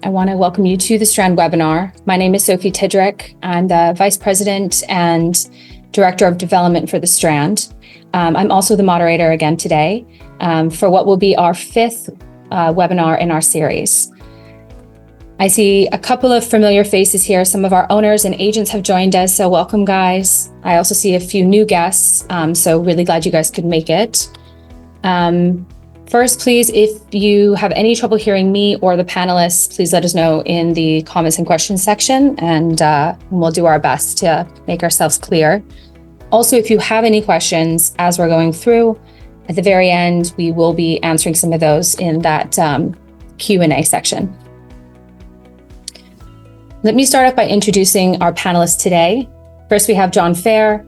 I want to welcome you to the Strand webinar. My name is Sophie Tidrick. I'm the Vice President and Director of Development for the Strand. I'm also the moderator again today for what will be our fifth webinar in our series. I see a couple of familiar faces here. Some of our owners and agents have joined us, so welcome, guys. I also see a few new guests, so really glad you guys could make it. First, please, if you have any trouble hearing me or the panelists, please let us know in the comments and questions section, and we'll do our best to make ourselves clear. Also, if you have any questions as we're going through, at the very end, we will be answering some of those in that Q&A section. Let me start off by introducing our panelists today. First, we have John Fair,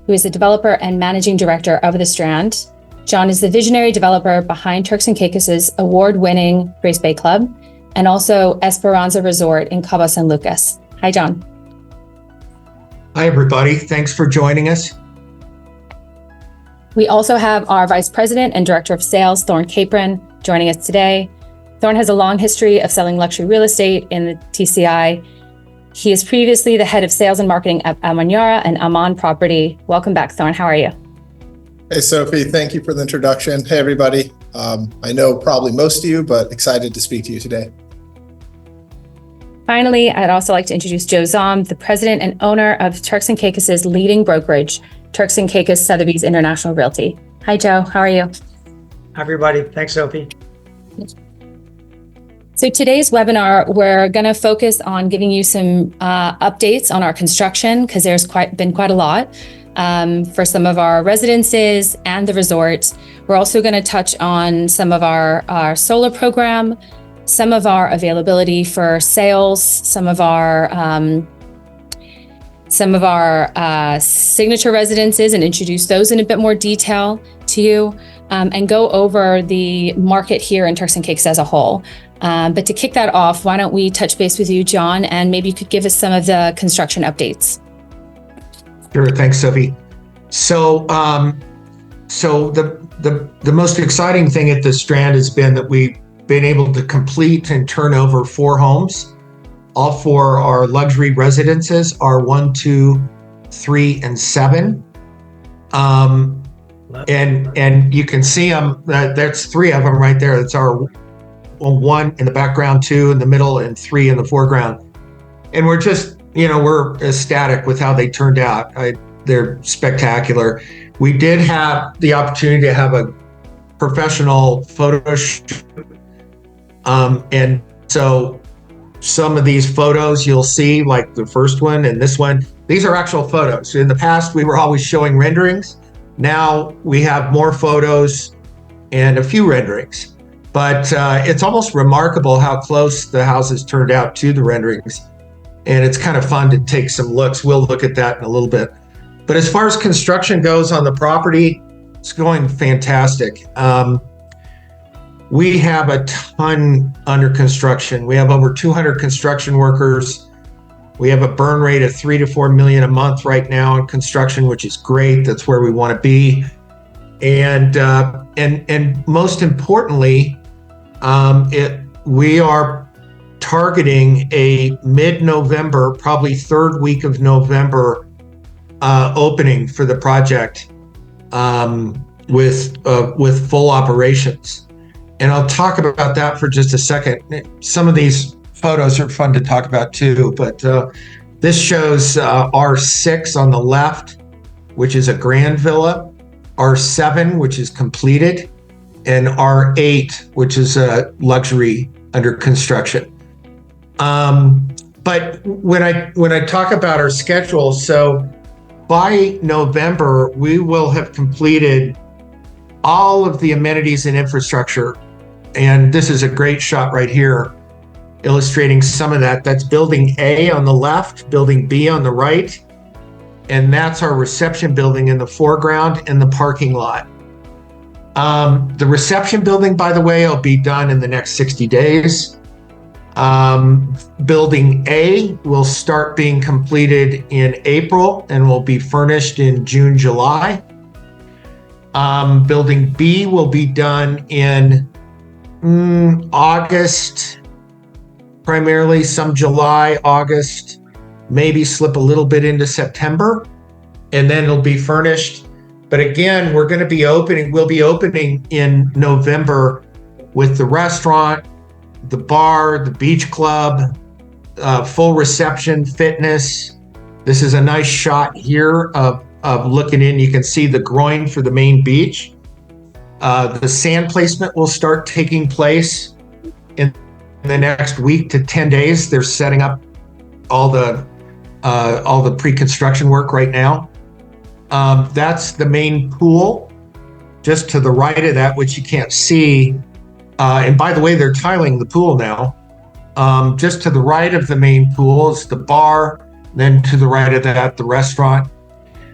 who is the developer and managing director of The Strand. John is the visionary developer behind Turks and Caicos' award-winning Grace Bay Club and also Esperanza Resort in Cabo San Lucas. Hi, John. Hi, everybody. Thanks for joining us. We also have our Vice President and Director of Sales, Thorne Capron, joining us today. Thorne has a long history of selling luxury real estate in the TCI. He is previously the head of sales and marketing at Amanyara and Aman Property. Welcome back, Thorne. How are you? Hey, Sophie. Thank you for the introduction. Hey, everybody. I know probably most of you, but excited to speak to you today. Finally, I'd also like to introduce Joe Zom, the president and owner of Turks and Caicos' leading brokerage, Turks and Caicos Sotheby's International Realty. Hi, Joe. How are you? Hi, everybody. Thanks, Sophie. So today's webinar, we're going to focus on giving you some updates on our construction, because there's been quite a lot for some of our residences and the resort. We're also going to touch on some of our solar program, some of our availability for sales, some of our signature residences, and introduce those in a bit more detail to you, and go over the market here in Turks and Caicos as a whole. But to kick that off, why don't we touch base with you, John, and maybe you could give us some of the construction updates. Sure. Thanks, Sophie. So the most exciting thing at the Strand has been that we've been able to complete and turn over 4 homes. All 4 are luxury residences, are 1, 2, 3, and 7. And you can see them. That's 3 of them right there. That's our 1 in the background, 2 in the middle, and 3 in the foreground. And we're just, we're ecstatic with how they turned out. They're spectacular. We did have the opportunity to have a professional photo shoot. And so some of these photos you'll see, like the first one and this one, these are actual photos. In the past, we were always showing renderings. Now we have more photos and a few renderings. But it's almost remarkable how close the houses turned out to the renderings. And it's kind of fun to take some looks. We'll look at that in a little bit. But as far as construction goes on the property, it's going fantastic. We have a ton under construction. We have over 200 construction workers. We have a burn rate of $3 to $4 million a month right now in construction, which is great. That's where we want to be. And most importantly, we are targeting a mid-November, probably 3rd week of November, opening for the project with full operations. And I'll talk about that for just a second. Some of these photos are fun to talk about too, but this shows R6 on the left, which is a grand villa, R7, which is completed, and R8, which is a luxury under construction. But when I talk about our schedule, so by November, we will have completed all of the amenities and infrastructure. And this is a great shot right here, illustrating some of that. That's building A on the left, building B on the right. And that's our reception building in the foreground and the parking lot. The reception building, by the way, will be done in the next 60 days. Building A will start being completed in April and will be furnished in June, July. Building B will be done in August primarily, some July, August, maybe slip a little bit into September, and then it'll be furnished. But again, we'll be opening in November with the restaurant, the bar, the beach club, full reception, fitness. This is a nice shot here of looking in. You can see the groin for the main beach. The sand placement will start taking place in the next week to 10 days. They're setting up all the pre-construction work right now. That's the main pool. Just to the right of that, which you can't see, and by the way, they're tiling the pool now. Just to the right of the main pool is the bar. Then to the right of that, the restaurant,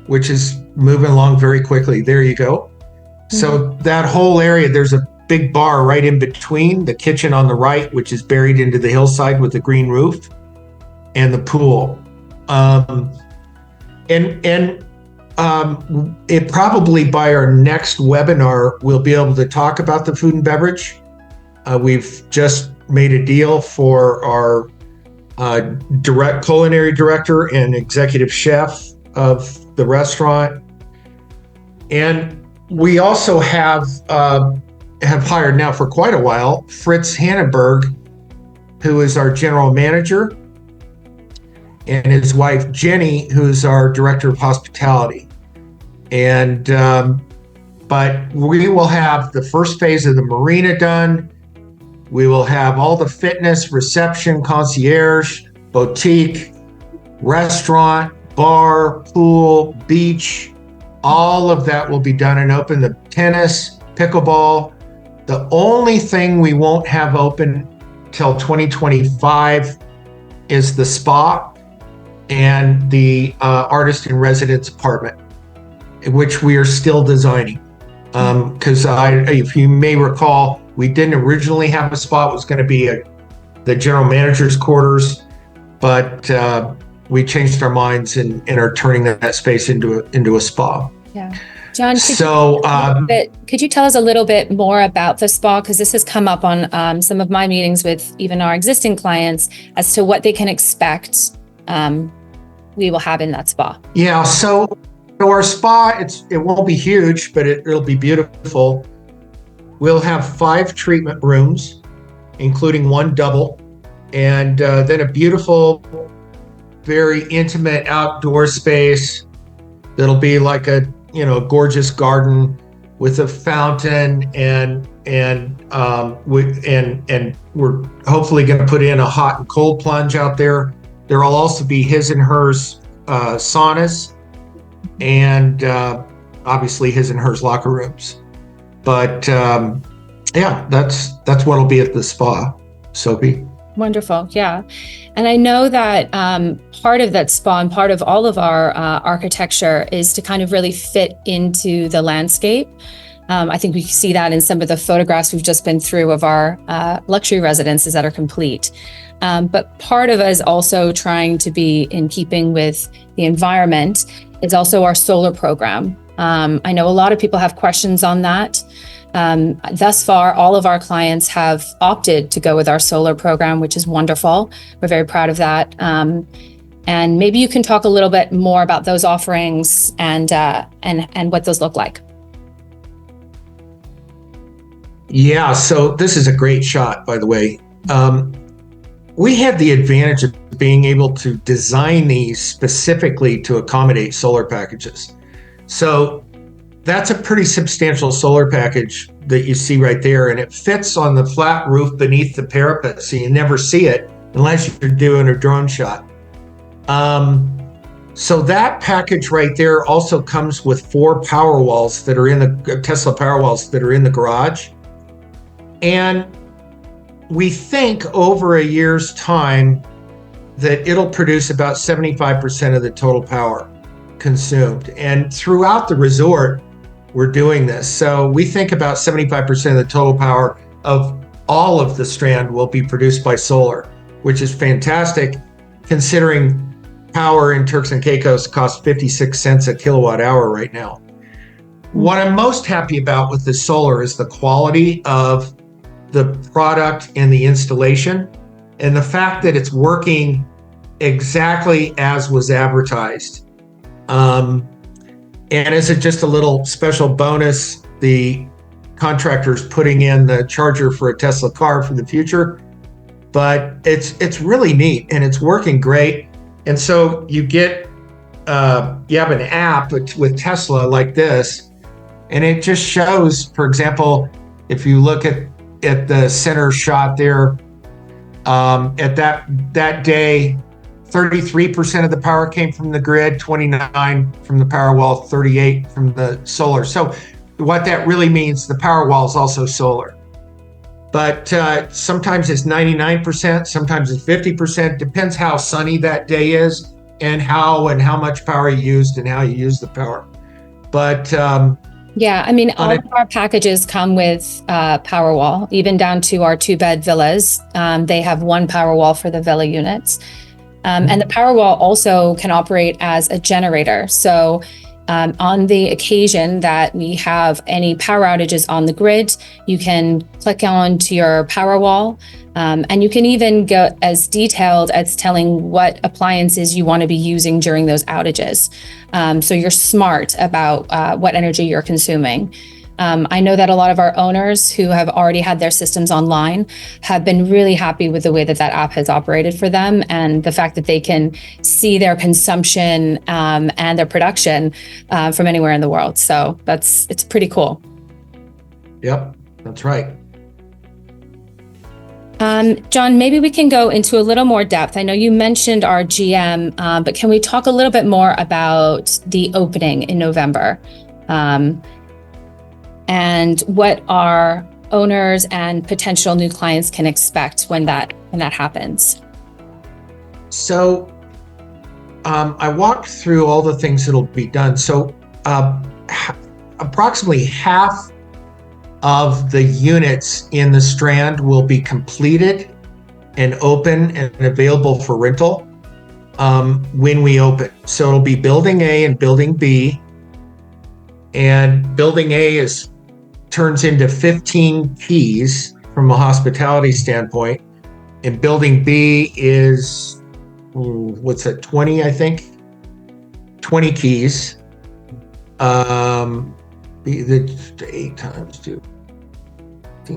which is moving along very quickly. There you go. So that whole area, there's a big bar right in between the kitchen on the right, which is buried into the hillside with the green roof, and the pool. It probably by our next webinar, we'll be able to talk about the food and beverage. We've just made a deal for our direct culinary director and executive chef of the restaurant. And we also have hired now for quite a while, Fritz Hannenberg, who is our general manager, and his wife, Jenny, who's our director of hospitality. And, but we will have the first phase of the marina done. We will have all the fitness, reception, concierge, boutique, restaurant, bar, pool, beach. All of that will be done and open. The tennis, pickleball. The only thing we won't have open till 2025 is the spa and the artist in residence apartment, which we are still designing. Because if you may recall, we didn't originally have a spa. It was going to be the general manager's quarters, but we changed our minds and are turning that space into a spa. Yeah. John, could you tell us a little bit more about the spa? Because this has come up on some of my meetings with even our existing clients as to what they can expect we will have in that spa. Yeah, so our spa, it won't be huge, but it'll be beautiful. We'll have 5 treatment rooms, including 1 double, and then a beautiful, very intimate outdoor space that'll be like a gorgeous garden with a fountain, and we're hopefully going to put in a hot and cold plunge out there. There will also be his and hers saunas, and obviously his and hers locker rooms. But yeah, that's what'll be at the spa, Sophie. Wonderful. Yeah. And I know that part of that spa and part of all of our architecture is to kind of really fit into the landscape. I think we see that in some of the photographs we've just been through of our luxury residences that are complete. But part of us also trying to be in keeping with the environment is also our solar program. I know a lot of people have questions on that. Thus far, all of our clients have opted to go with our solar program, which is wonderful. We're very proud of that. And maybe you can talk a little bit more about those offerings and what those look like. Yeah, so this is a great shot, by the way. We had the advantage of being able to design these specifically to accommodate solar packages. So that's a pretty substantial solar package that you see right there, and it fits on the flat roof beneath the parapet, so you never see it unless you're doing a drone shot. So that package right there also comes with 4 power walls that are in the Tesla Powerwalls that are in the garage. And we think over a year's time that it'll produce about 75% of the total power consumed. And throughout the resort, we're doing this. So we think about 75% of the total power of all of the Strand will be produced by solar, which is fantastic considering power in Turks and Caicos costs 56 cents a kilowatt hour right now. What I'm most happy about with the solar is the quality of the product and the installation. and the fact that it's working exactly as was advertised. And as just a little special bonus, the contractor's putting in the charger for a Tesla car for the future, but it's really neat and it's working great. And so you get you have an app with Tesla like this, and it just shows, for example, if you look at the center shot there, at that day, 33% of the power came from the grid, 29 from the Powerwall, 38 from the solar. So what that really means, the Powerwall is also solar. But sometimes it's 99%, sometimes it's 50%, depends how sunny that day is and how much power you used and how you use the power. But yeah, I mean, all of our packages come with Powerwall, even down to our 2-bed villas. They have one Powerwall for the villa units. And the Powerwall also can operate as a generator. So on the occasion that we have any power outages on the grid, you can click on to your Powerwall, and you can even go as detailed as telling what appliances you want to be using during those outages. So you're smart about what energy you're consuming. I know that a lot of our owners who have already had their systems online have been really happy with the way that app has operated for them, and the fact that they can see their consumption and their production from anywhere in the world. So it's pretty cool. Yep, that's right. John, maybe we can go into a little more depth. I know you mentioned our GM, but can we talk a little bit more about the opening in November? And what our owners and potential new clients can expect when that happens. So I walked through all the things that'll be done. So approximately half of the units in the Strand will be completed and open and available for rental when we open. So it'll be Building A and Building B. And Building A turns into 15 keys from a hospitality standpoint. And Building B is, 20, I think? 20 keys. The 8 times 2.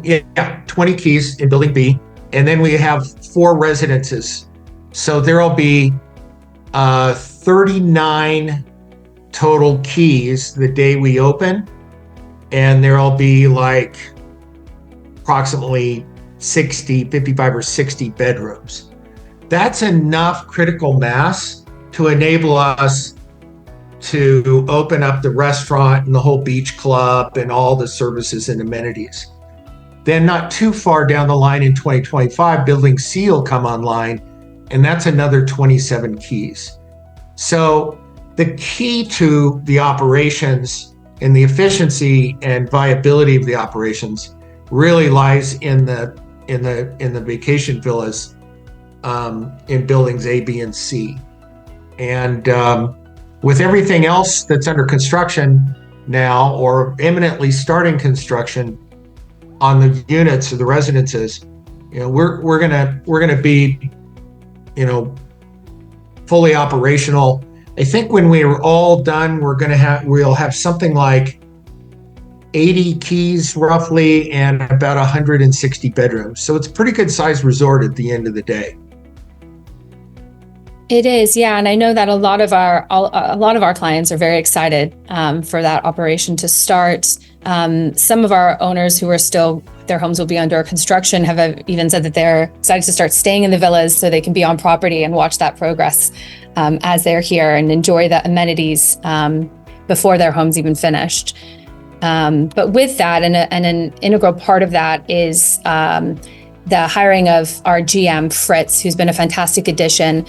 Yeah, 20 keys in Building B. And then we have 4 residences. So there'll be 39 total keys the day we open. And there'll be like approximately 55 or 60 bedrooms. That's enough critical mass to enable us to open up the restaurant and the whole beach club and all the services and amenities. Then not too far down the line in 2025, Building C will come online, and that's another 27 keys. So the key to the operations and the efficiency and viability of the operations really lies in the vacation villas in buildings A, B, and C. And with everything else that's under construction now or imminently starting construction on the units or the residences, we're gonna be, fully operational. I think when we are all done, we'll have something like 80 keys roughly and about 160 bedrooms. So it's a pretty good sized resort at the end of the day. It is, yeah, and I know that a lot of our clients are very excited for that operation to start. Some of our owners who are still, their homes will be under construction, have even said that they're excited to start staying in the villas so they can be on property and watch that progress as they're here and enjoy the amenities before their home's even finished. But with that, and an integral part of that is the hiring of our GM, Fritz, who's been a fantastic addition.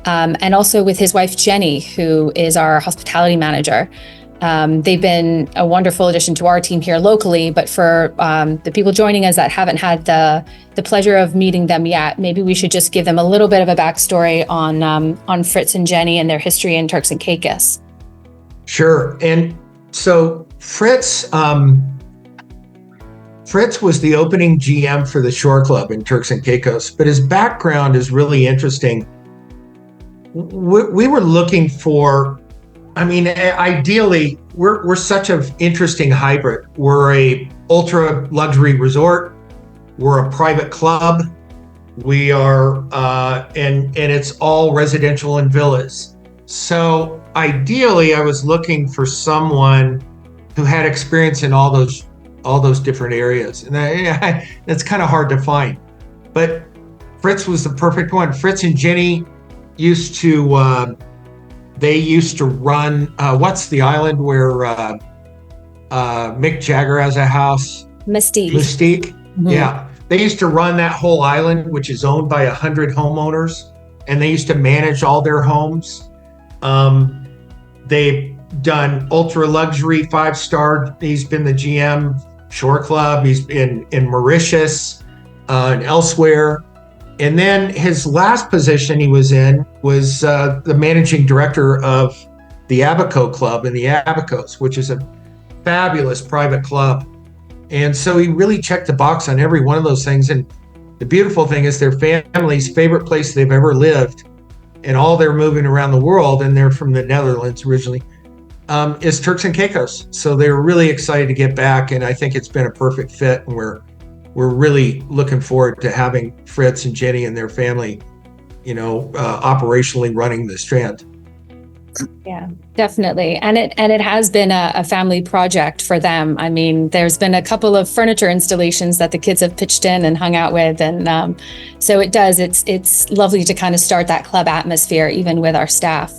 And also with his wife, Jenny, who is our hospitality manager. They've been a wonderful addition to our team here locally, but for the people joining us that haven't had the pleasure of meeting them yet, maybe we should just give them a little bit of a backstory on Fritz and Jenny and their history in Turks and Caicos. Sure. And so Fritz Fritz was the opening GM for the Shore Club in Turks and Caicos, but his background is really interesting. We were looking for, I mean, ideally, we're such an interesting hybrid. We're a ultra luxury resort. We're a private club. We are, and it's all residential and villas. So ideally, I was looking for someone who had experience in all those different areas, and that's kind of hard to find. But Fritz was the perfect one. Fritz and Jenny used to, they used to run, what's the island where Mick Jagger has a house? Mystique. Mm-hmm. Yeah. They used to run that whole island, which is owned by 100 homeowners, and they used to manage all their homes. They've done ultra luxury 5-star. He's been the GM Shore Club. He's been in Mauritius and elsewhere. And then his last position he was in was the managing director of the Abaco Club in the Abacos, which is a fabulous private club. And so he really checked the box on every one of those things. And the beautiful thing is their family's favorite place they've ever lived, and all they're moving around the world, and they're from the Netherlands originally, is Turks and Caicos. So they're really excited to get back, and I think it's been a perfect fit. And we're really looking forward to having Fritz and Jenny and their family, operationally running the Strand. Yeah, definitely. And it has been a family project for them. I mean, there's been a couple of furniture installations that the kids have pitched in and hung out with. And so it's lovely to kind of start that club atmosphere, even with our staff.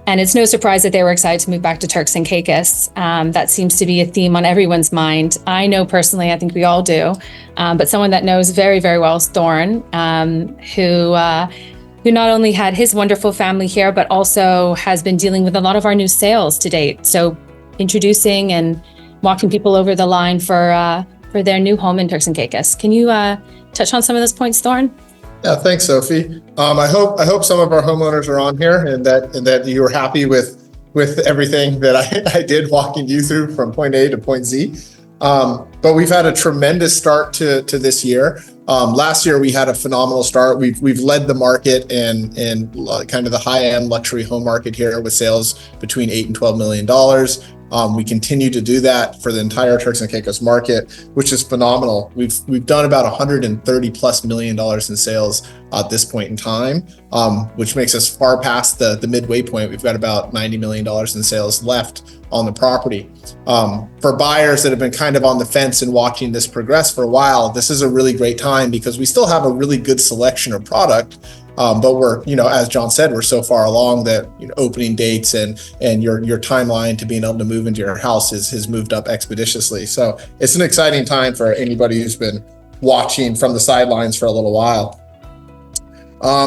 And it's no surprise that they were excited to move back to Turks and Caicos. That seems to be a theme on everyone's mind. I know personally, I think we all do, but someone that knows very, very well is Thorn, who not only had his wonderful family here, but also has been dealing with a lot of our new sales to date. So introducing and walking people over the line for their new home in Turks and Caicos. Can you touch on some of those points, Thorn? Yeah, thanks, Sophie. I hope some of our homeowners are on here and that you were happy with everything that I did walking you through from point A to point Z. But we've had a tremendous start to this year. Last year we had a phenomenal start. We've led the market in kind of the high-end luxury home market here with sales between $8 and $12 million. We continue to do that for the entire Turks and Caicos market, which is phenomenal. We've done about $130+ million in sales at this point in time, which makes us far past the midway point. We've got about $90 million in sales left on the property. For buyers that have been kind of on the fence and watching this progress for a while, this is a really great time because we still have a really good selection of product. But we're, as John said, we're so far along that opening dates and your timeline to being able to move into your house has moved up expeditiously. So it's an exciting time for anybody who's been watching from the sidelines for a little while.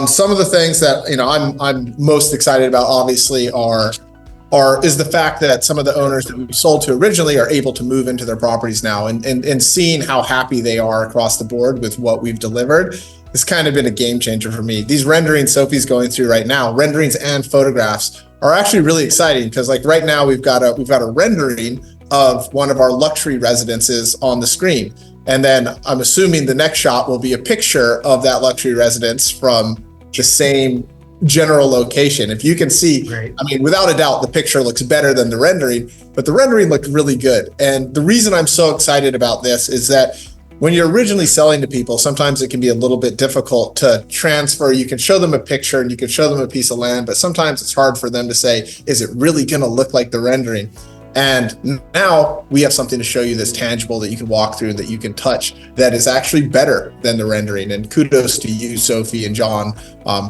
Some of the things that I'm most excited about, obviously, is the fact that some of the owners that we sold to originally are able to move into their properties now, and seeing how happy they are across the board with what we've delivered. It's kind of been a game changer for me. These renderings Sophie's going through right now, renderings and photographs, are actually really exciting because, like, right now we've got a rendering of one of our luxury residences on the screen, and then I'm assuming the next shot will be a picture of that luxury residence from the same general location. If you can see, Right. I mean, without a doubt, the picture looks better than the rendering, but the rendering looked really good. And the reason I'm so excited about this is that when you're originally selling to people, sometimes it can be a little bit difficult to transfer. You can show them a picture and you can show them a piece of land, but sometimes it's hard for them to say, is it really going to look like the rendering? And now we have something to show you that's tangible, that you can walk through, that you can touch, that is actually better than the rendering. And kudos to you, Sophie and John,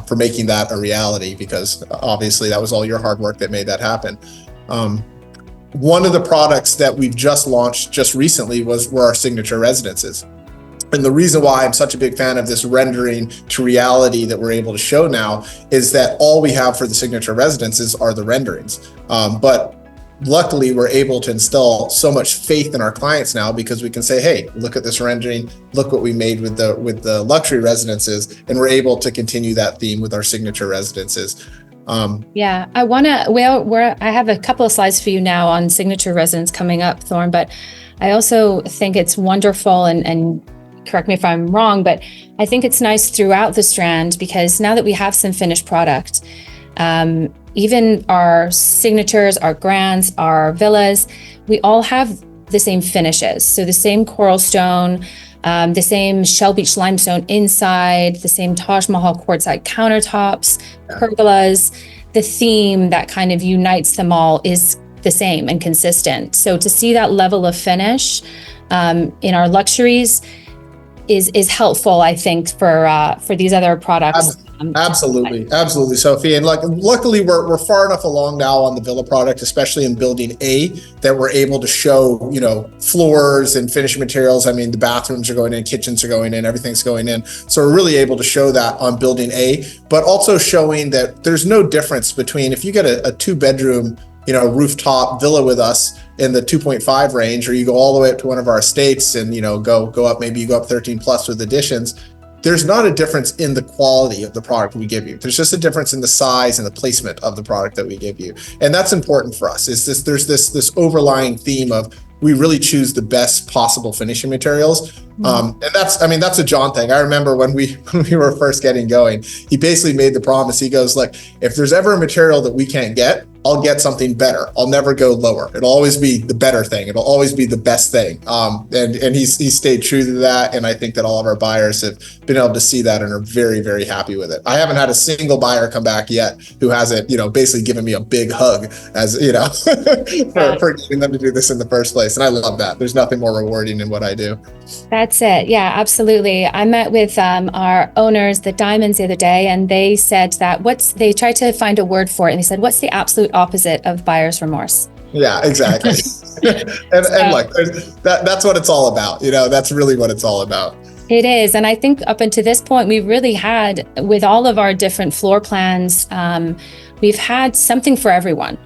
for making that a reality, because obviously that was all your hard work that made that happen. One of the products that we've just launched just recently were our signature residences. And the reason why I'm such a big fan of this rendering to reality that we're able to show now is that all we have for the signature residences are the renderings. But luckily, we're able to instill so much faith in our clients now, because we can say, hey, look at this rendering, look what we made with the luxury residences, and we're able to continue that theme with our signature residences. Yeah, I have a couple of slides for you now on signature residence coming up, Thorn, but I also think it's wonderful and correct me if I'm wrong, but I think it's nice throughout the Strand because now that we have some finished product, even our signatures, our grands, our villas, we all have the same finishes. So the same coral stone, the same Shell Beach limestone inside, the same Taj Mahal quartzite countertops, pergolas. The theme that kind of unites them all is the same and consistent. So to see that level of finish in our luxuries is helpful, I think, for these other products. Absolutely, Sophie. And luckily, we're far enough along now on the villa product, especially in Building A, that we're able to show, floors and finishing materials. I mean, the bathrooms are going in, kitchens are going in, everything's going in. So we're really able to show that on Building A, but also showing that there's no difference between if you get a 2-bedroom, rooftop villa with us in the 2.5 range, or you go all the way up to one of our estates and, go up, maybe you go up 13 plus with additions. There's not a difference in the quality of the product we give you. There's just a difference in the size and the placement of the product that we give you. And that's important for us. There's this overlying theme of we really choose the best possible finishing materials. And that's a John thing. I remember when we were first getting going, he basically made the promise. He goes, like, if there's ever a material that we can't get, I'll get something better. I'll never go lower. It'll always be the better thing. It'll always be the best thing. And he's stayed true to that. And I think that all of our buyers have been able to see that and are very, very happy with it. I haven't had a single buyer come back yet who hasn't, basically given me a big hug as, for getting them to do this in the first place. And I love that. There's nothing more rewarding in what I do. That's it. Yeah, absolutely. I met with our owners, the Diamonds, the other day, and they said that they tried to find a word for it. And they said, what's the absolute opposite of buyer's remorse? Yeah, exactly. and look, that's what it's all about. That's really what it's all about. It is. And I think up until this point, we really had, with all of our different floor plans, we've had something for everyone.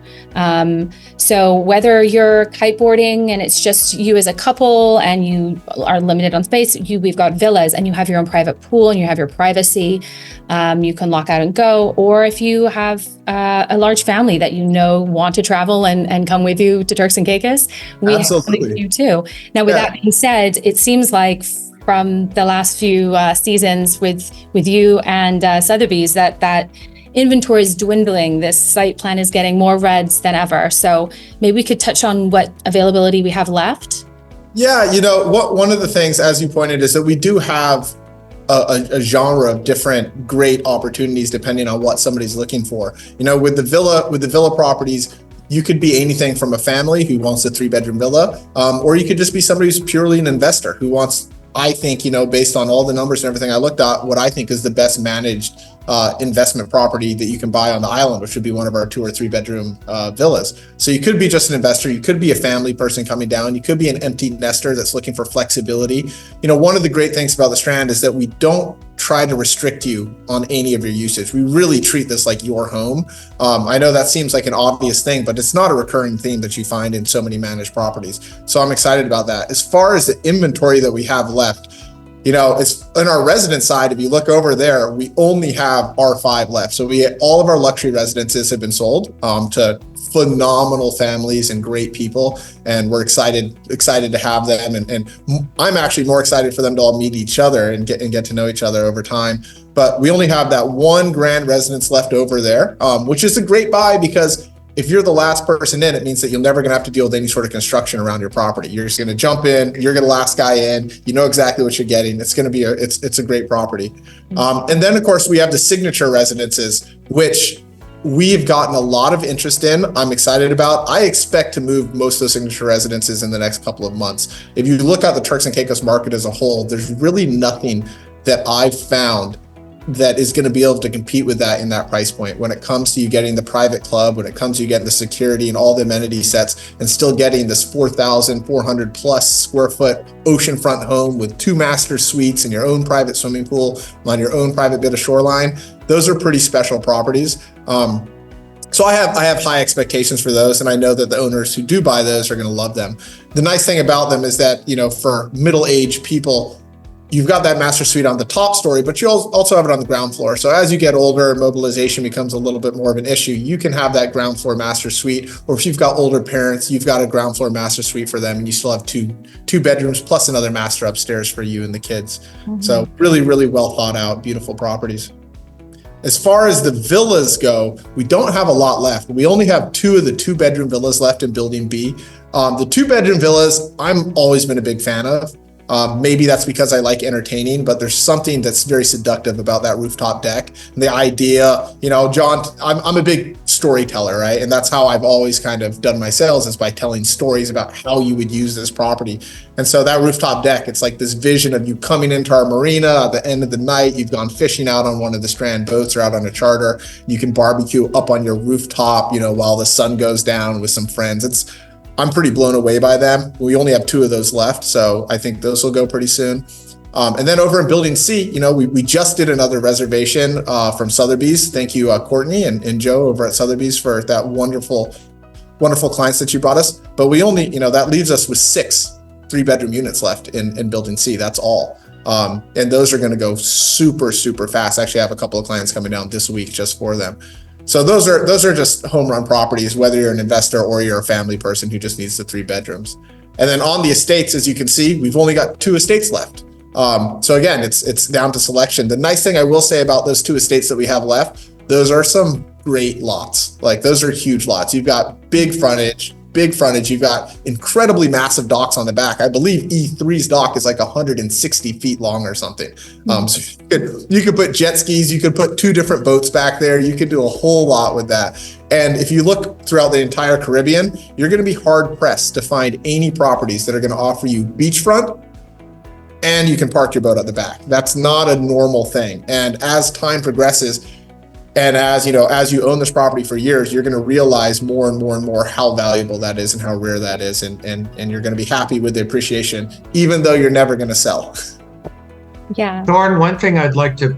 So whether you're kiteboarding and it's just you as a couple and you are limited on space, we've got villas and you have your own private pool and you have your privacy. You can lock out and go. Or if you have a large family that want to travel and come with you to Turks and Caicos, we have something for you too. Now, with that being said, it seems like from the last few seasons with you and Sotheby's that inventory is dwindling. This site plan is getting more reds than ever. So maybe we could touch on what availability we have left. Yeah, one of the things, as you pointed, is that we do have a genre of different great opportunities depending on what somebody's looking for. With the villa properties, you could be anything from a family who wants a 3-bedroom villa, or you could just be somebody who's purely an investor who wants, I think, based on all the numbers and everything I looked at, what I think is the best managed investment property that you can buy on the island, which would be one of our 2 or 3-bedroom villas. So you could be just an investor, you could be a family person coming down, you could be an empty nester that's looking for flexibility. One of the great things about the Strand is that we don't try to restrict you on any of your usage. We really treat this like your home. I know that seems like an obvious thing, but it's not a recurring theme that you find in so many managed properties. So I'm excited about that. As far as the inventory that we have left, it's on our residence side. If you look over there, we only have R5 left. So all of our luxury residences have been sold to phenomenal families and great people. And we're excited to have them. And I'm actually more excited for them to all meet each other and get to know each other over time. But we only have that one grand residence left over there, which is a great buy because if you're the last person in, it means that you're never going to have to deal with any sort of construction around your property. You're just going to jump in. You're going to last guy in. You know exactly what you're getting. It's going to be it's a great property. And then, of course, we have the signature residences, which we've gotten a lot of interest in. I'm excited about. I expect to move most of those signature residences in the next couple of months. If you look at the Turks and Caicos market as a whole, there's really nothing that I've found that is going to be able to compete with that in that price point when it comes to you getting the private club, when it comes to you getting the security and all the amenity sets and still getting this 4,400 plus square foot oceanfront home with 2 master suites and your own private swimming pool on your own private bit of shoreline. Those are pretty special properties. So I have high expectations for those, and I know that the owners who do buy those are going to love them. The nice thing about them is that, for middle-aged people, you've got that master suite on the top story, but you also have it on the ground floor. So as you get older, mobilization becomes a little bit more of an issue. You can have that ground floor master suite, or if you've got older parents, you've got a ground floor master suite for them, and you still have two bedrooms plus another master upstairs for you and the kids. Mm-hmm. So really, really well thought out, beautiful properties. As far as the villas go, we don't have a lot left. We only have 2 of the 2-bedroom villas left in Building B. The 2-bedroom villas, I'm always been a big fan of. Maybe that's because I like entertaining, but there's something that's very seductive about that rooftop deck. And the idea, John, I'm a big storyteller, right? And that's how I've always kind of done my sales, is by telling stories about how you would use this property. And so that rooftop deck, it's like this vision of you coming into our marina at the end of the night. You've gone fishing out on one of the Strand boats or out on a charter. You can barbecue up on your rooftop, while the sun goes down with some friends. I'm pretty blown away by them. We only have 2 of those left, so I think those will go pretty soon. And then over in Building C, we just did another reservation from Sotheby's. Thank you, Courtney and Joe over at Sotheby's, for that wonderful clients that you brought us. But we only, that leaves us with 6 3-bedroom units left in Building C. That's all. And those are going to go super, super fast. Actually, I have a couple of clients coming down this week just for them. So those are just home run properties, whether you're an investor or you're a family person who just needs the 3 bedrooms. And then on the estates, as you can see, we've only got 2 estates left. So again, it's down to selection. The nice thing I will say about those 2 estates that we have left, those are some great lots. Like, those are huge lots. You've got big frontage. You've got incredibly massive docks on the back. I believe E3's dock is like 160 feet long or something. So you could put jet skis, you could put 2 different boats back there. You could do a whole lot with that. And if you look throughout the entire Caribbean, you're going to be hard pressed to find any properties that are going to offer you beachfront and you can park your boat at the back. That's not a normal thing. And as time progresses, and as you own this property for years, you're going to realize more and more and more how valuable that is and how rare that is. And you're going to be happy with the appreciation, even though you're never going to sell. Yeah. Thorne, one thing I'd like to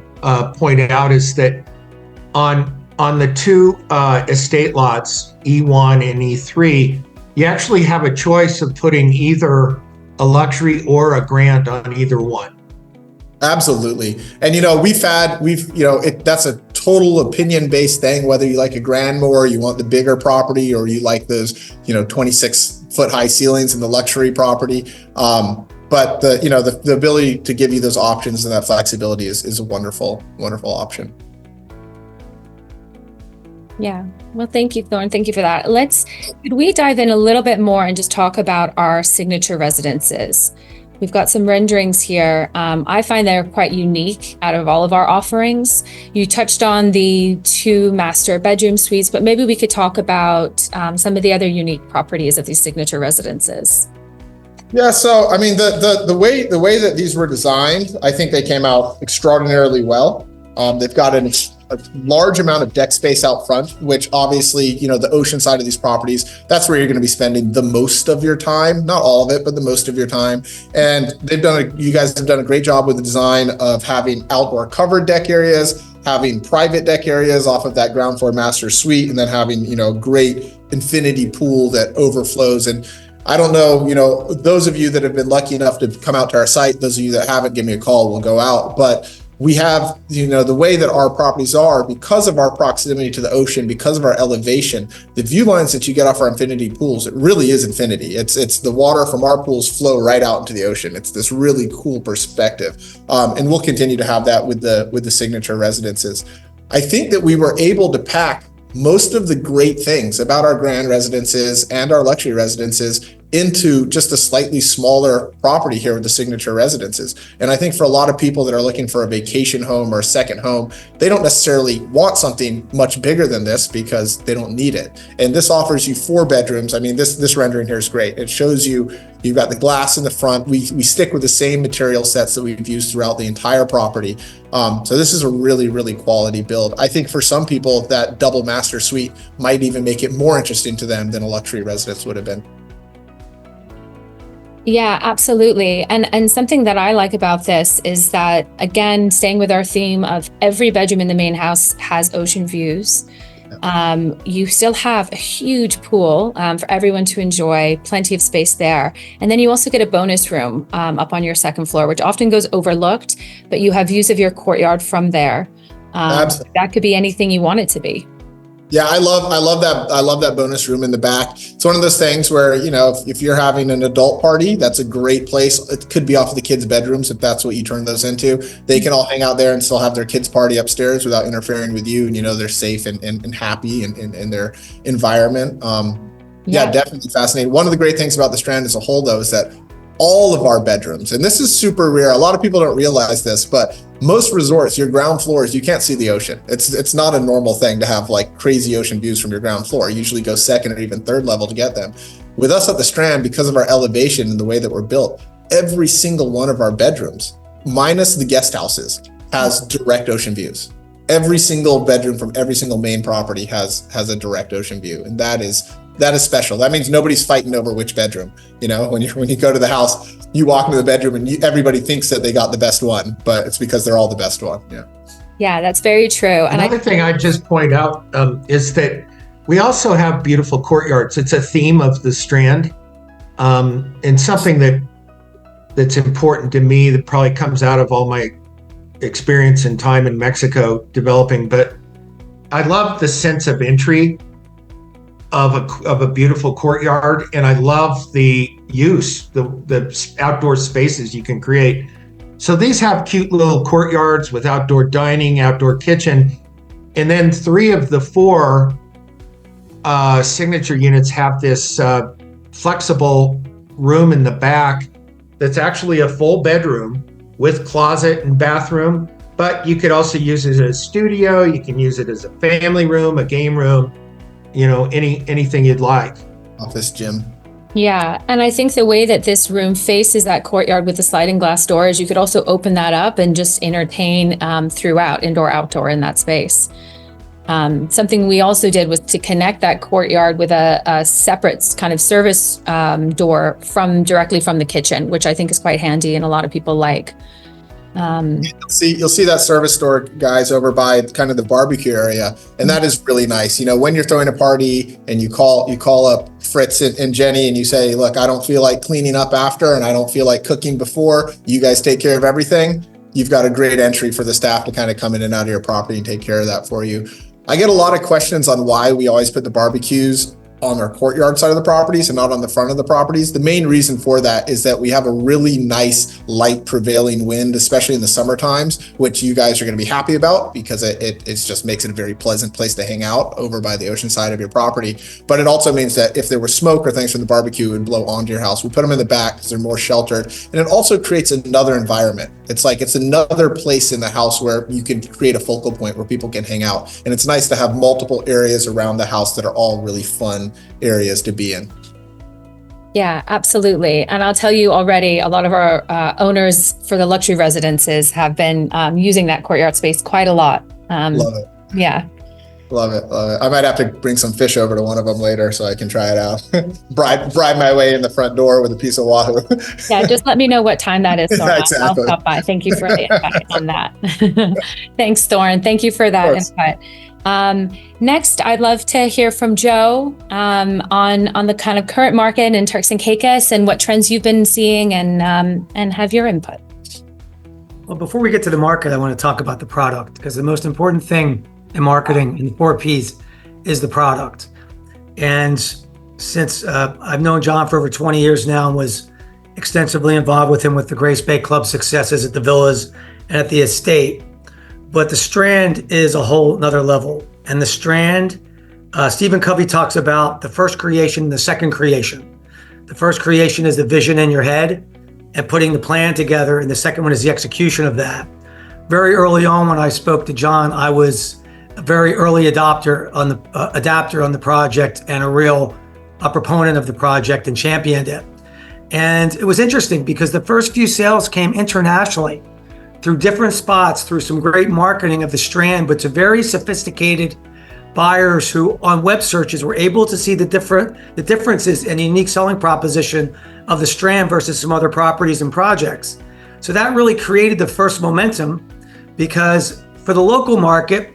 point out is that on the 2 estate lots, E1 and E3, you actually have a choice of putting either a luxury or a grand on either one. Absolutely. And that's a total opinion-based thing, whether you like a grand more, you want the bigger property, or you like those 26-foot high ceilings in the luxury property. But the ability to give you those options and that flexibility is a wonderful option. Yeah. Well, thank you, Thorne. Thank you for that. Could we dive in a little bit more and just talk about our signature residences? We've got some renderings here. I find they're quite unique out of all of our offerings. You touched on the 2 master bedroom suites, but maybe we could talk about some of the other unique properties of these signature residences. Yeah, so I mean, the way that these were designed, I think they came out extraordinarily well. They've got a large amount of deck space out front, which obviously, the ocean side of these properties, that's where you're going to be spending the most of your time. Not all of it, but the most of your time. And you guys have done a great job with the design of having outdoor covered deck areas, having private deck areas off of that ground floor master suite, and then having, a great infinity pool that overflows. And I don't know, those of you that have been lucky enough to come out to our site, those of you that haven't, give me a call, we'll go out. But we have, the way that our properties are, because of our proximity to the ocean, because of our elevation, the view lines that you get off our infinity pools, it really is infinity. It's the water from our pools flow right out into the ocean. It's this really cool perspective. And we'll continue to have that with the signature residences. I think that we were able to pack most of the great things about our grand residences and our luxury residences into just a slightly smaller property here with the signature residences. And I think for a lot of people that are looking for a vacation home or a second home, they don't necessarily want something much bigger than this because they don't need it. And this offers you 4 bedrooms. I mean, this rendering here is great. It shows you've got the glass in the front. We stick with the same material sets that we've used throughout the entire property. So this is a really, really quality build. I think for some people, that double master suite might even make it more interesting to them than a luxury residence would have been. Yeah, absolutely. And something that I like about this is that, again, staying with our theme of every bedroom in the main house has ocean views. You still have a huge pool for everyone to enjoy, plenty of space there. And then you also get a bonus room up on your second floor, which often goes overlooked, but you have views of your courtyard from there. That could be anything you want it to be. Yeah, I love that bonus room in the back. It's one of those things where, if you're having an adult party, that's a great place. It could be off of the kids' bedrooms if that's what you turn those into. They can all hang out there and still have their kids' party upstairs without interfering with you, and they're safe and happy in their environment. Yeah, definitely fascinating. One of the great things about the Strand as a whole, though, is that all of our bedrooms, and this is super rare, a lot of people don't realize this, but most resorts, your ground floors, you can't see the ocean. It's not a normal thing to have like crazy ocean views from your ground floor. You usually go second or even third level to get them. With us at the Strand, because of our elevation and the way that we're built, every single one of our bedrooms, minus the guest houses, has direct ocean views. Every single bedroom from every single main property has a direct ocean view, and that is special. That means nobody's fighting over which bedroom. When you go to the house, you walk into the bedroom and everybody thinks that they got the best one, but it's because they're all the best one. Yeah, that's very true. And another thing I'd just point out is that we also have beautiful courtyards. It's a theme of the Strand, and something that's important to me that probably comes out of all my experience and time in Mexico developing. But I love the sense of entry of a beautiful courtyard, and I love the use, the outdoor spaces you can create. So these have cute little courtyards with outdoor dining, outdoor kitchen, and then 3 of the 4 signature units have this flexible room in the back that's actually a full bedroom with closet and bathroom, but you could also use it as a studio, you can use it as a family room, a game room, anything you'd like. Office gym. Yeah, and I think the way that this room faces that courtyard with the sliding glass doors, you could also open that up and just entertain throughout, indoor, outdoor, in that space. Something we also did was to connect that courtyard with a separate kind of service door directly from the kitchen, which I think is quite handy and a lot of people like. You'll see that service door, guys, over by kind of the barbecue area, and that is really nice. When you're throwing a party and you call up Fritz and Jenny and you say, look, I don't feel like cleaning up after, and I don't feel like cooking before. You guys take care of everything. You've got a great entry for the staff to kind of come in and out of your property and take care of that for you. I get a lot of questions on why we always put the barbecues on our courtyard side of the properties and not on the front of the properties. The main reason for that is that we have a really nice light prevailing wind, especially in the summer times, which you guys are going to be happy about because it just makes it a very pleasant place to hang out over by the ocean side of your property. But it also means that if there was smoke or things from the barbecue, it would blow onto your house. We put them in the back because they're more sheltered, and it also creates another environment. It's another place in the house where you can create a focal point where people can hang out. And it's nice to have multiple areas around the house that are all really fun areas to be in. Yeah, absolutely. And I'll tell you already, a lot of our owners for the luxury residences have been using that courtyard space quite a lot. Love it. Yeah. Love it. I might have to bring some fish over to one of them later so I can try it out. bribe my way in the front door with a piece of wahoo. Yeah, just let me know what time that is, Thorn. Exactly. I'll stop by. Thank you for the insight on that. Thanks, Thorn. Thank you for that input. Next, I'd love to hear from Joe on the kind of current market in Turks and Caicos and what trends you've been seeing and have your input. Well, before we get to the market, I want to talk about the product, because the most important thing in marketing in the 4 Ps is the product. And since I've known John for over 20 years now and was extensively involved with him with the Grace Bay Club successes at the villas and at the estate, but the Strand is a whole nother level. And the Strand, Stephen Covey talks about the first creation and the second creation. The first creation is the vision in your head and putting the plan together, and the second one is the execution of that. Very early on when I spoke to John, I was a very early adapter on the project and a real proponent of the project and championed it. And it was interesting because the first few sales came internationally through different spots, through some great marketing of the Strand, but to very sophisticated buyers who on web searches were able to see the differences in the unique selling proposition of the Strand versus some other properties and projects. So that really created the first momentum, because for the local market,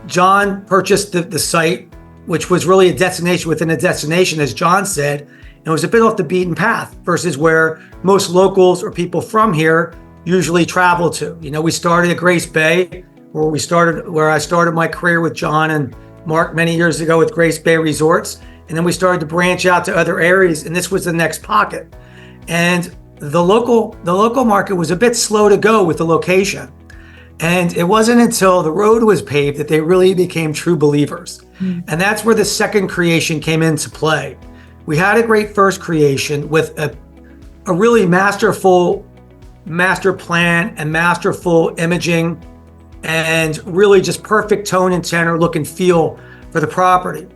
John purchased the site, which was really a destination within a destination, as John said, and it was a bit off the beaten path versus where most locals or people from here usually travel to. You know, we started at Grace Bay, where I started my career with John and Mark many years ago with Grace Bay Resorts. And then we started to branch out to other areas, and this was the next pocket. And the local market was a bit slow to go with the location. And it wasn't until the road was paved that they really became true believers. And that's where the second creation came into play. We had a great first creation with a really masterful master plan and masterful imaging and really just perfect tone and tenor, look and feel for the property.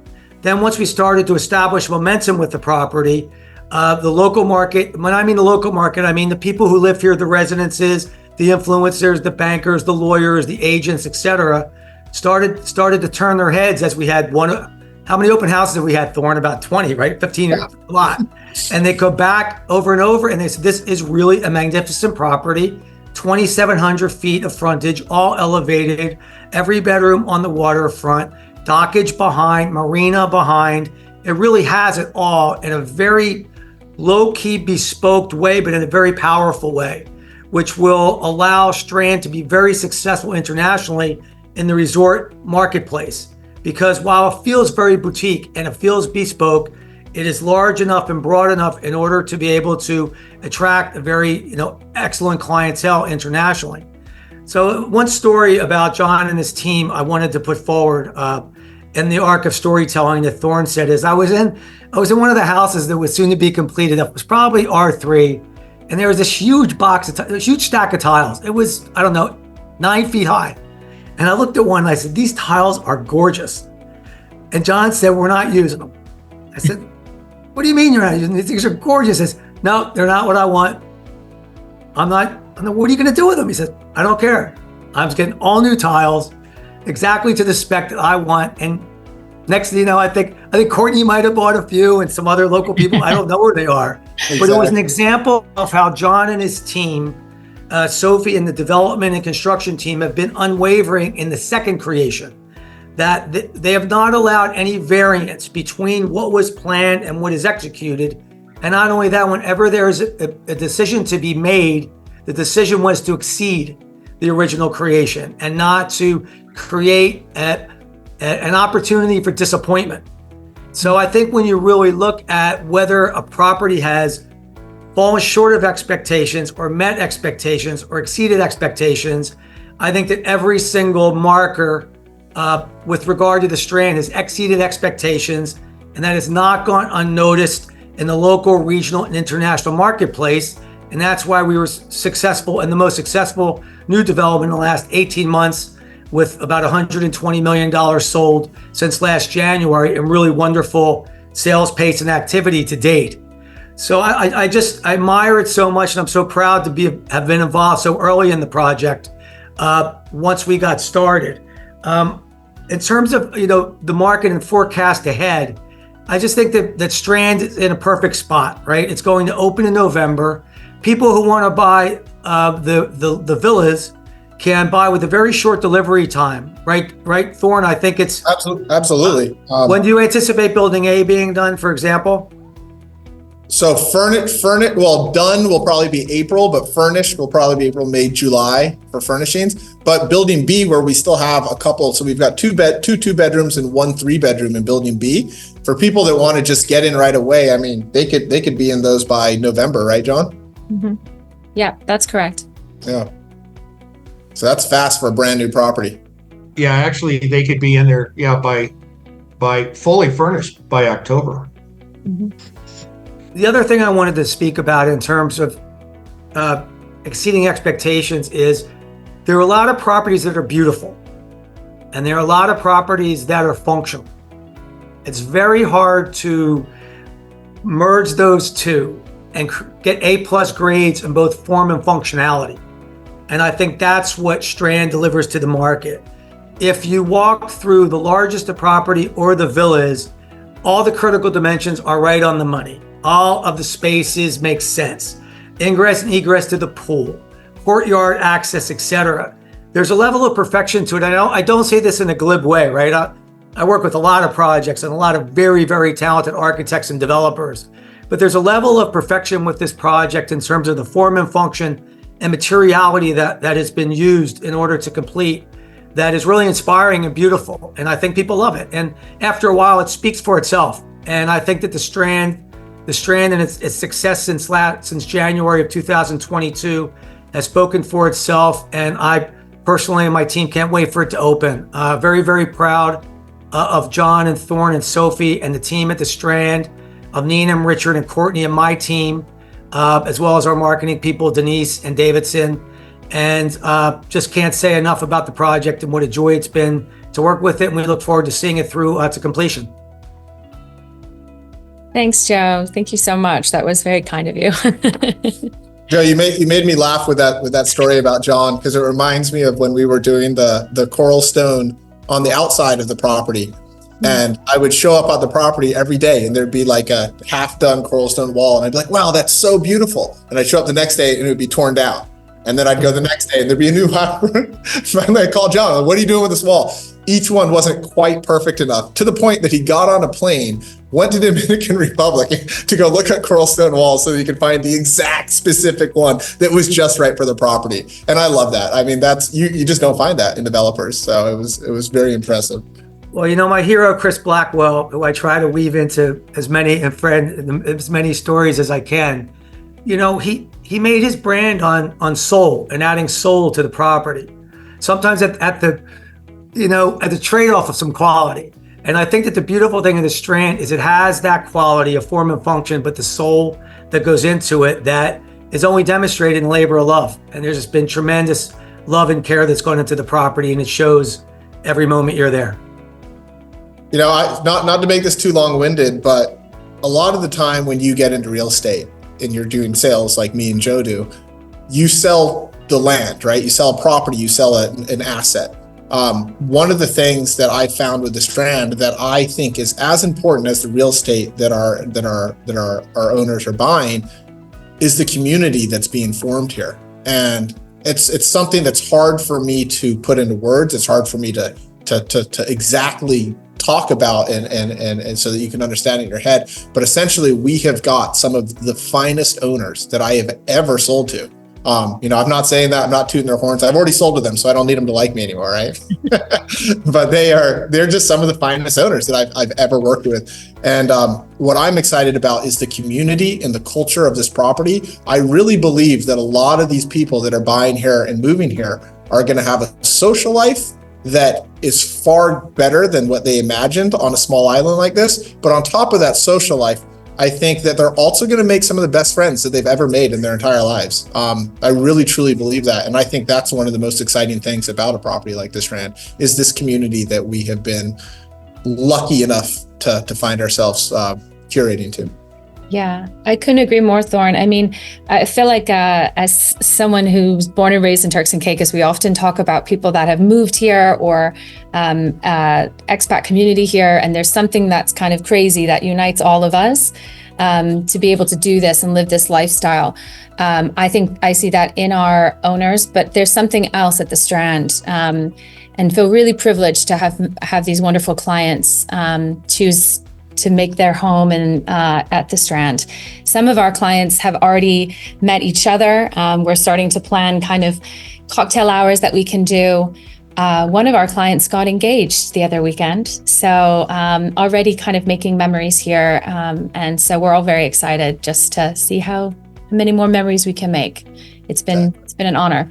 Then once we started to establish momentum with the property, the local market, when I mean the local market, I mean the people who live here, the residences, the influencers, the bankers, the lawyers, the agents, etc., started to turn their heads as we had how many open houses have we had, Thorne? About 20, right? 15, a lot. And they go back over and over and they said, this is really a magnificent property, 2,700 feet of frontage, all elevated, every bedroom on the waterfront, dockage behind, marina behind. It really has it all in a very low-key, bespoke way, but in a very powerful way, which will allow Strand to be very successful internationally in the resort marketplace. Because while it feels very boutique and it feels bespoke, it is large enough and broad enough in order to be able to attract a very, excellent clientele internationally. So one story about John and his team I wanted to put forward in the arc of storytelling that Thorne said is I was in one of the houses that was soon to be completed. It was probably R3, and there was this huge huge stack of tiles. It was, 9 feet high. And I looked at one and I said, these tiles are gorgeous. And John said, we're not using them. I said, what do you mean you're not using them? These are gorgeous. He says, no, they're not what I want. What are you going to do with them? He said, I don't care. I'm just getting all new tiles, exactly to the spec that I want. And next thing you know, I think Courtney might have bought a few and some other local people. I don't know where they are. Exactly. But it was an example of how John and his team, Sophie and the development and construction team, have been unwavering in the second creation, that they have not allowed any variance between what was planned and what is executed. And not only that, whenever there is a decision to be made, the decision was to exceed the original creation and not to create an opportunity for disappointment. So I think when you really look at whether a property has fallen short of expectations or met expectations or exceeded expectations, I think that every single marker with regard to the Strand has exceeded expectations, and that has not gone unnoticed in the local, regional, and international marketplace. And that's why we were successful in the most successful new development in the last 18 months, with about $120 million sold since last January, and really wonderful sales pace and activity to date. So I just admire it so much, and I'm so proud to have been involved so early in the project once we got started. In terms of the market and forecast ahead, I just think that Strand is in a perfect spot, right? It's going to open in November. People who want to buy the villas can buy with a very short delivery time, right, Thorne? I think it's absolutely. When do you anticipate building A being done, for example? So done will probably be April, but furnished will probably be April, May, July for furnishings. But building B, where we still have a couple, so we've got two bedrooms and 1 3-bedroom in building B. For people that want to just get in right away, I mean, they could be in those by November, right, John? Mm-hmm. Yeah, that's correct. Yeah. So that's fast for a brand new property. Yeah, actually, they could be in there, by fully furnished by October. Mm-hmm. The other thing I wanted to speak about in terms of exceeding expectations is there are a lot of properties that are beautiful, and there are a lot of properties that are functional. It's very hard to merge those two and get A+ grades in both form and functionality. And I think that's what Strand delivers to the market. If you walk through the largest of property or the villas, all the critical dimensions are right on the money. All of the spaces make sense. Ingress and egress to the pool, courtyard access, etc. there's a level of perfection to it. I don't say this in a glib way, right? I work with a lot of projects and a lot of very, very talented architects and developers, but there's a level of perfection with this project in terms of the form and function and materiality that has been used in order to complete, that is really inspiring and beautiful. And I think people love it. And after a while, it speaks for itself. And I think that the Strand and its success since January of 2022 has spoken for itself. And I personally and my team can't wait for it to open. Very, very proud of John and Thorne and Sophie and the team at the Strand, of Nina and Richard and Courtney and my team, as well as our marketing people, Denise and Davidson. And just can't say enough about the project and what a joy it's been to work with it. And we look forward to seeing it through to completion. Thanks, Joe. Thank you so much. That was very kind of you. Joe, you made me laugh with that story about John, because it reminds me of when we were doing the coral stone on the outside of the property. And I would show up on the property every day and there'd be like a half done coral stone wall. And I'd be like, wow, that's so beautiful. And I'd show up the next day and it would be torn down. And then I'd go the next day and there'd be a new one. Finally, I called John, what are you doing with this wall? Each one wasn't quite perfect enough, to the point that he got on a plane, went to the Dominican Republic to go look at coral stone walls so he could find the exact specific one that was just right for the property. And I love that. I mean, that's, you just don't find that in developers. So it was very impressive. Well, you know, my hero, Chris Blackwell, who I try to weave into as many stories as I can, you know, he made his brand on soul and adding soul to the property. Sometimes at the trade-off of some quality. And I think that the beautiful thing in the Strand is it has that quality of form and function, but the soul that goes into it that is only demonstrated in labor of love. And there's just been tremendous love and care that's gone into the property, and it shows every moment you're there. You know, not to make this too long-winded, but a lot of the time when you get into real estate and you're doing sales like me and Joe do, you sell the land, right? You sell a property, you sell an asset. One of the things that I found with the Strand that I think is as important as the real estate that our owners are buying is the community that's being formed here. And it's something that's hard for me to put into words. It's hard for me to exactly talk about and so that you can understand it in your head. But essentially, we have got some of the finest owners that I have ever sold to. You know, I'm not saying that, I'm not tooting their horns. I've already sold to them, so I don't need them to like me anymore, right? But they're just some of the finest owners that I've ever worked with. And what I'm excited about is the community and the culture of this property. I really believe that a lot of these people that are buying here and moving here are going to have a social life that is far better than what they imagined on a small island like this. But on top of that social life, I think that they're also going to make some of the best friends that they've ever made in their entire lives. I really, truly believe that. And I think that's one of the most exciting things about a property like this, Strand, is this community that we have been lucky enough to find ourselves curating to. Yeah, I couldn't agree more, Thorne. I mean, I feel like as someone who's born and raised in Turks and Caicos, we often talk about people that have moved here or expat community here. And there's something that's kind of crazy that unites all of us to be able to do this and live this lifestyle. I think I see that in our owners, but there's something else at the Strand, and feel really privileged to have these wonderful clients choose to make their home at the Strand. Some of our clients have already met each other. We're starting to plan kind of cocktail hours that we can do. One of our clients got engaged the other weekend. So already kind of making memories here. And so we're all very excited just to see how many more memories we can make. It's been an honor.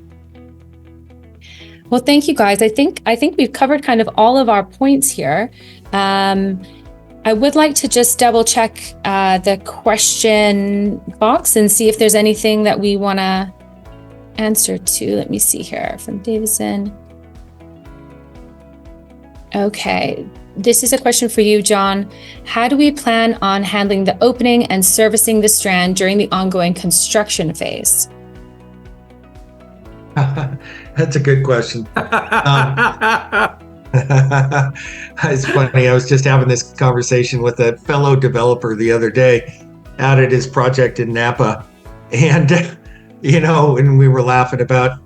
Well, thank you guys. I think we've covered kind of all of our points here. I would like to just double check the question box and see if there's anything that we want to answer to. Let me see here from Davidson. Okay, this is a question for you, John. How do we plan on handling the opening and servicing the Strand during the ongoing construction phase? That's a good question. It's funny. I was just having this conversation with a fellow developer the other day out at his project in Napa. And, and we were laughing about,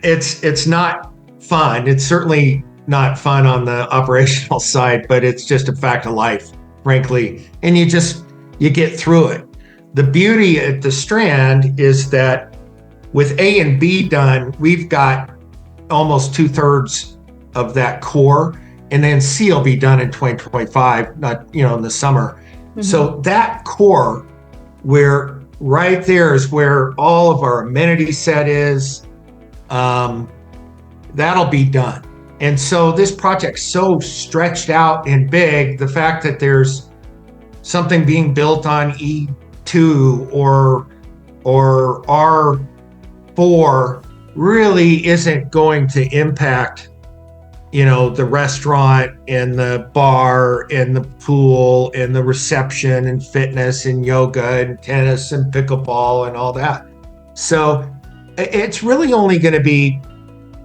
it's not fun. It's certainly not fun on the operational side, but it's just a fact of life, frankly. And you get through it. The beauty at the Strand is that with A and B done, we've got almost 2/3 of that core, and then C will be done in 2025, not, in the summer. Mm-hmm. So that core, where right there is where all of our amenity set is, that'll be done. And so this project's so stretched out and big, the fact that there's something being built on E2 or R4 really isn't going to impact, the restaurant and the bar and the pool and the reception and fitness and yoga and tennis and pickleball and all that. So it's really only going to be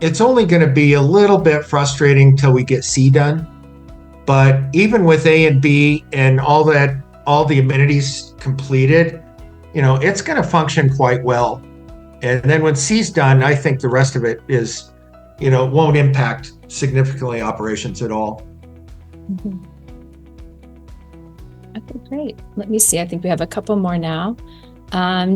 a little bit frustrating till we get C done. But even with A and B and all the amenities completed, it's going to function quite well. And then when C's done, I think the rest of it is, won't impact significantly operations at all. Mm-hmm. Okay, great. Let me see. I think we have a couple more now.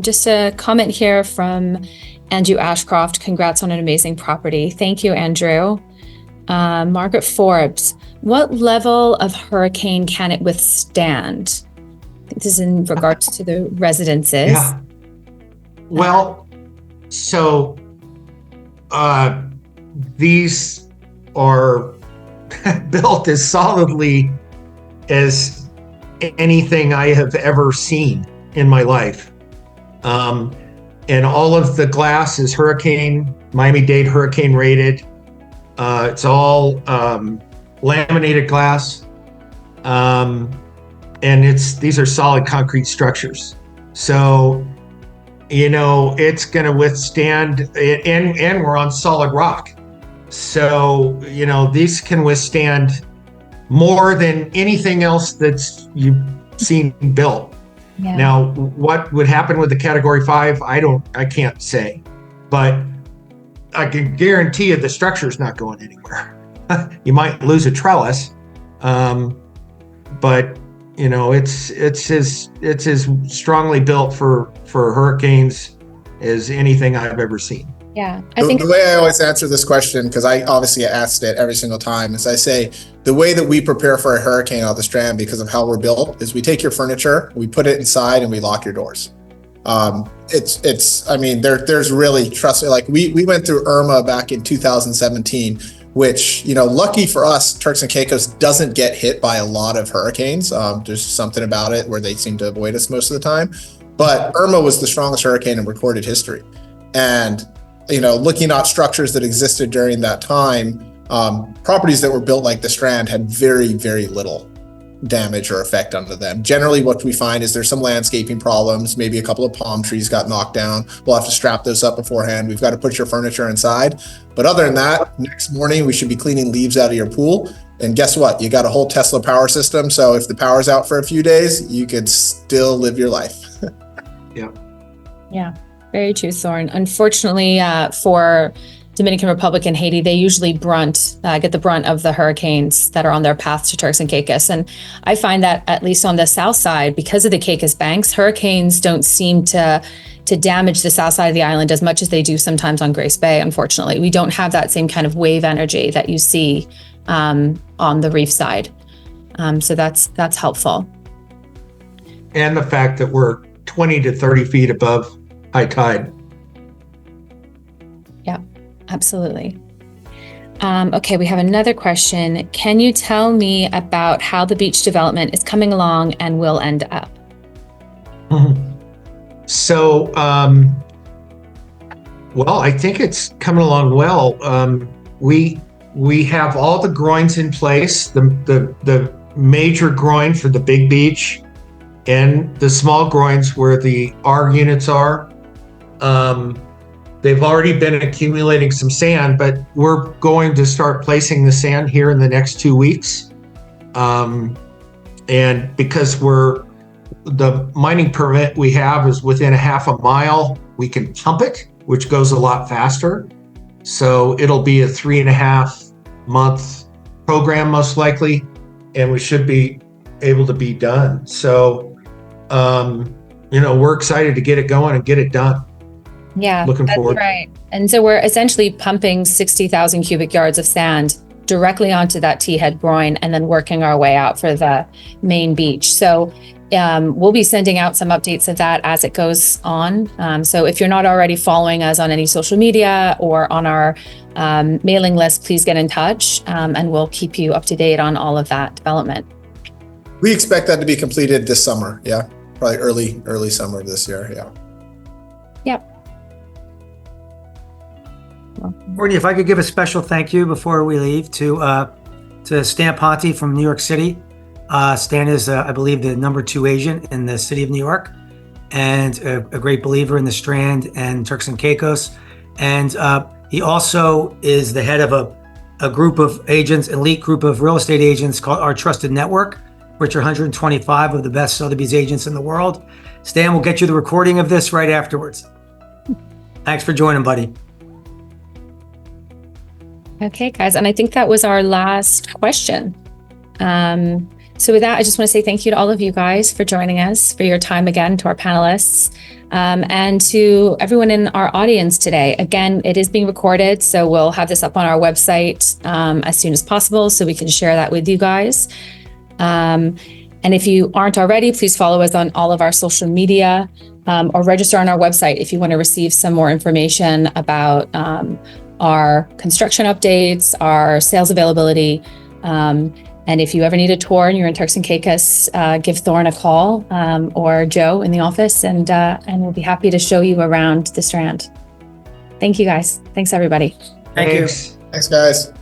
Just a comment here from Andrew Ashcroft. Congrats on an amazing property. Thank you, Andrew. Margaret Forbes, what level of hurricane can it withstand? I think this is in regards to the residences. Yeah. Well, so these are built as solidly as anything I have ever seen in my life. And all of the glass is Miami-Dade hurricane rated. It's all laminated glass. And these are solid concrete structures. So, it's going to withstand, and we're on solid rock. So, these can withstand more than anything else that's you've seen built. Yeah. Now, what would happen with the Category 5, I can't say, but I can guarantee you the structure's not going anywhere. You might lose a trellis, but it's as strongly built for hurricanes as anything I've ever seen. Yeah, the way I always answer this question, because I obviously asked it every single time, is I say the way that we prepare for a hurricane on the Strand, because of how we're built, is we take your furniture, we put it inside, and we lock your doors. There's really trust. Like we went through Irma back in 2017, which, lucky for us, Turks and Caicos doesn't get hit by a lot of hurricanes. There's something about it where they seem to avoid us most of the time. But Irma was the strongest hurricane in recorded history. And looking at structures that existed during that time, properties that were built like the Strand had very, very little damage or effect under them. Generally, what we find is there's some landscaping problems. Maybe a couple of palm trees got knocked down. We'll have to strap those up beforehand. We've got to put your furniture inside. But other than that, next morning, we should be cleaning leaves out of your pool. And guess what? You got a whole Tesla power system. So if the power's out for a few days, you could still live your life. Yeah. Very true, Thorne. Unfortunately, for Dominican Republic and Haiti, they usually get the brunt of the hurricanes that are on their path to Turks and Caicos. And I find that at least on the south side, because of the Caicos banks, hurricanes don't seem to damage the south side of the island as much as they do sometimes on Grace Bay. Unfortunately, we don't have that same kind of wave energy that you see on the reef side. So that's helpful. And the fact that we're 20 to 30 feet above high tide. Yeah, absolutely. Okay, we have another question. Can you tell me about how the beach development is coming along and will end up? So, well, I think it's coming along well. We have all the groins in place, the major groin for the big beach and the small groins where the R units are. They've already been accumulating some sand, but we're going to start placing the sand here in the next 2 weeks. And because the mining permit we have is within a half a mile, we can pump it, which goes a lot faster. So it'll be a 3.5 month program most likely, and we should be able to be done. So, we're excited to get it going and get it done. Yeah, Looking that's forward. right. And so we're essentially pumping 60,000 cubic yards of sand directly onto that T-head groin and then working our way out for the main beach. So we'll be sending out some updates of that as it goes on. So if you're not already following us on any social media or on our mailing list, please get in touch and we'll keep you up to date on all of that development. We expect that to be completed this summer. Yeah, probably early summer of this year. Yeah. Yep. Courtney, if I could give a special thank you before we leave to Stan Ponte from New York City. Stan is, I believe, the #2 agent in the city of New York, and a great believer in the Strand and Turks and Caicos. And he also is the head of a group of agents, elite group of real estate agents called Our Trusted Network, which are 125 of the best Sotheby's agents in the world. Stan will get you the recording of this right afterwards. Thanks for joining, buddy. Okay, guys, and I think that was our last question. So with that, I just want to say thank you to all of you guys for joining us, for your time again, to our panelists, and to everyone in our audience today. Again, it is being recorded, so we'll have this up on our website as soon as possible so we can share that with you guys. And if you aren't already, please follow us on all of our social media or register on our website if you want to receive some more information about our construction updates, our sales availability. And if you ever need a tour and you're in Turks and Caicos, give Thorne a call or Joe in the office, and we'll be happy to show you around the Strand. Thank you, guys. Thanks, everybody. Thank you. Thanks, guys.